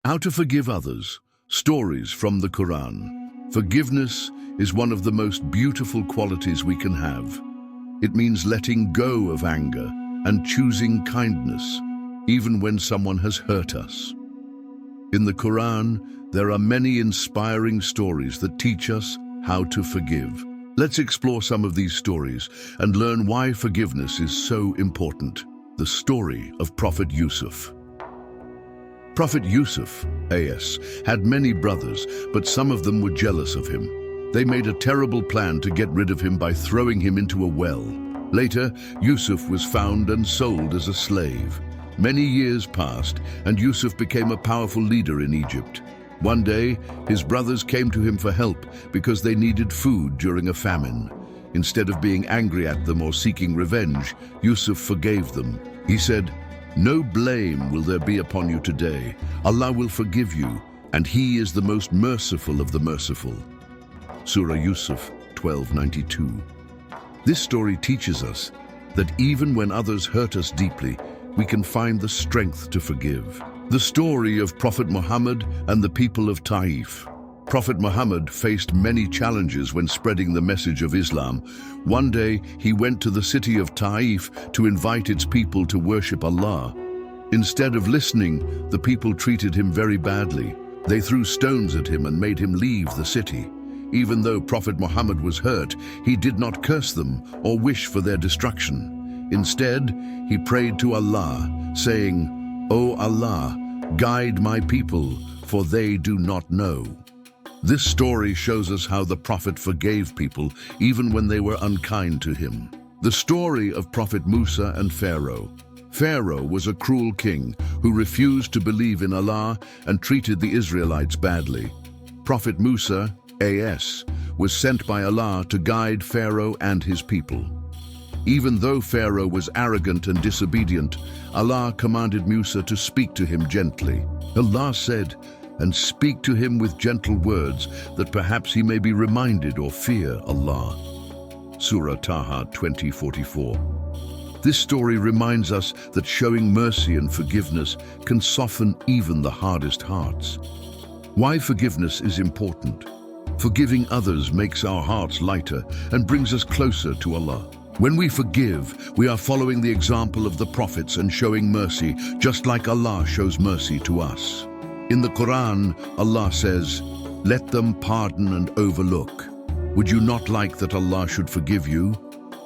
How to forgive others. Stories from the Quran. Forgiveness is one of the most beautiful qualities we can have. It means letting go of anger and choosing kindness, even when someone has hurt us. In the Quran, there are many inspiring stories that teach us how to forgive. Let's explore some of these stories and learn why forgiveness is so important. The story of Prophet Yusuf. Prophet Yusuf, A.S., had many brothers, but some of them were jealous of him. They made a terrible plan to get rid of him by throwing him into a well. Later, Yusuf was found and sold as a slave. Many years passed, and Yusuf became a powerful leader in Egypt. One day, his brothers came to him for help because they needed food during a famine. Instead of being angry at them or seeking revenge, Yusuf forgave them. He said, "No blame will there be upon you today. Allah will forgive you, and He is the most merciful of the merciful." Surah Yusuf 12:92. This story teaches us that even when others hurt us deeply, we can find the strength to forgive. The story of Prophet Muhammad and the people of Taif. Prophet Muhammad faced many challenges when spreading the message of Islam. One day, he went to the city of Taif to invite its people to worship Allah. Instead of listening, the people treated him very badly. They threw stones at him and made him leave the city. Even though Prophet Muhammad was hurt, he did not curse them or wish for their destruction. Instead, he prayed to Allah, saying, "O Allah, guide my people, for they do not know." This story shows us how the Prophet forgave people even when they were unkind to him. The story of Prophet Musa and Pharaoh. Pharaoh was a cruel king who refused to believe in Allah and treated the Israelites badly. Prophet Musa, A.S., was sent by Allah to guide Pharaoh and his people. Even though Pharaoh was arrogant and disobedient, Allah commanded Musa to speak to him gently. Allah said, "And speak to him with gentle words, that perhaps he may be reminded or fear Allah." Surah Taha 20:44. This story reminds us that showing mercy and forgiveness can soften even the hardest hearts. Why forgiveness is important. Forgiving others makes our hearts lighter and brings us closer to Allah. When we forgive, we are following the example of the prophets and showing mercy, just like Allah shows mercy to us. In the Quran, Allah says, "Let them pardon and overlook." Would you not like that Allah should forgive you?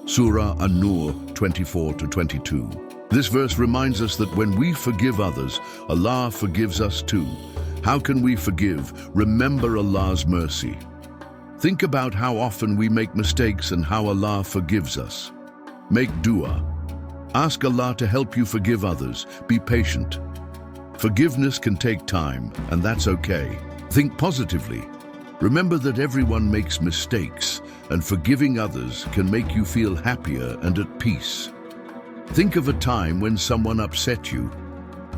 Surah An-Nur 24-22. This verse reminds us that when we forgive others, Allah forgives us too. How can we forgive? Remember Allah's mercy. Think about how often we make mistakes and how Allah forgives us. Make dua. Ask Allah to help you forgive others. Be patient. Forgiveness can take time, and that's okay. Think positively. Remember that everyone makes mistakes, and forgiving others can make you feel happier and at peace. Think of a time when someone upset you.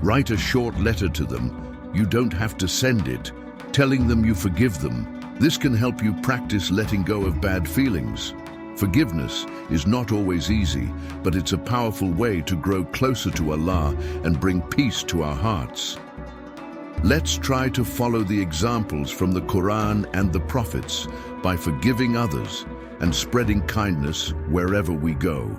Write a short letter to them. You don't have to send it, telling them you forgive them. This can help you practice letting go of bad feelings. Forgiveness is not always easy, but it's a powerful way to grow closer to Allah and bring peace to our hearts. Let's try to follow the examples from the Quran and the prophets by forgiving others and spreading kindness wherever we go.